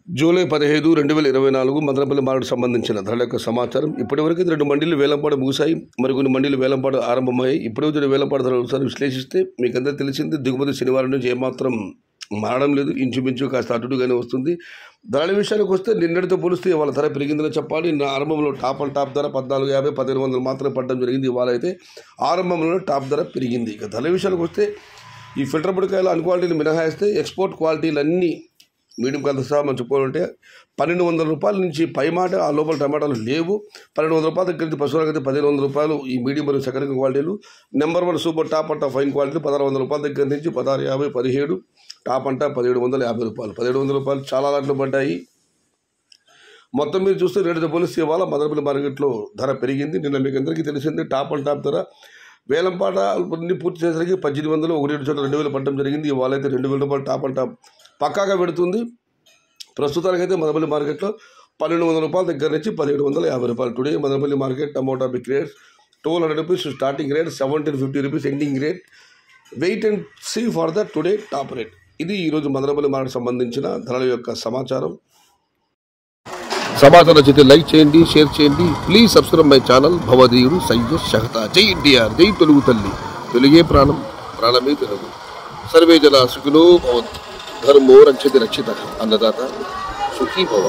July 15, 2024 Madanapalle market సంబంధించిన ధరల యొక్క సమాచారం. ఇప్పటివరకు 2 మండీలు వేలంపాట ముగిశాయి. మరికొన్ని మండీలు వేలంపాట ఆరంభమయ్యాయి. ఇప్పటివరకు వేలంపాట ధరలు ఒకసారి విశ్లేషిస్తే మీకు అందరూ తెలిసింది, దిగుమతి శనివారం నుంచి ఏమాత్రం మారడం లేదు. ఇంచుమించు కాస్త అటుగానే వస్తుంది. ధరల విషయానికి వస్తే నిన్నటితో పోలిస్తే వాళ్ళ ధర పెరిగిందని చెప్పాలి. నా ఆరంభంలో టాప్ ధర 1450, 1500 మాత్రమే పడడం జరిగింది. ఇవాళ అయితే ఆరంభంలో టాప్ ధర పెరిగింది. ఇక ధరల విషయానికి వస్తే ఈ ఫిల్టర్ పొడికాయలు అన్క్వాలిటీలు మినహాయిస్తే ఎక్స్పోర్ట్ క్వాలిటీలు అన్నీ మీడియం క్వాలిటీ సహా మనం చెప్పుకోవాలంటే 1200 రూపాయల నుంచి పైమాట. ఆ లోపల టమాటాలు లేవు. 1200 రూపాయల దగ్గర నుంచి పశువులకైతే 1500 రూపాయలు ఈ మీడియం మరియు సెకండ్ క్వాలిటీలు. నెంబర్ 1 సూపర్ టాప్ అంట ఫైన్ క్వాలిటీ 1600 రూపాయల దగ్గర నుంచి 1650, 17 టాప్ అంట 1750 రూపాయలు. 1700 రూపాయలు చాలా దాంట్లో పడ్డాయి. మొత్తం మీరు చూస్తే రేటుతో పోలిస్తే ఇవాళ మదనపల్లి మార్కెట్లో ధర పెరిగింది. నిన్న మీకు అందరికీ తెలిసింది టాప్ అండ్ టాప్ ధర వేలంపాట పూర్తి చేసేసరికి 1800, 1 చోట 2000 పడడం జరిగింది. ఇవాళ అయితే 2000 రూపాయలు టాప్ అండ్ టాప్ పక్కాగా పెడుతుంది. ప్రస్తుతానికైతే మదనపల్లి మార్కెట్లో 1200 రూపాయల దగ్గర నుంచి 1750 రూపాయలు. Today Madanapalle market tomato big rates 1200 rupees starting rate, 1750 rupees ending rate. Wait and see for the today top rate. ఇది ఈరోజు మదనపల్లి మార్కెట్ సంబంధించిన ధరల యొక్క సమాచారం. సమాచారం నచ్చితే లైక్ చేయండి, షేర్ చేయండి. ప్లీజ్ సబ్స్క్రైబ్ మై ఛానల్ భవదీయుడు సయ్యద్ షహతా. జై ఎన్టీఆర్, జై తెలుగు తల్లి, తెలుగే ప్రాణం, ప్రాణమే తెలుగు. సర్వే జన సుఖినో భవంతు. ధర్మో రక్షతి రక్షిత. అన్నదాత సుఖీ భవ.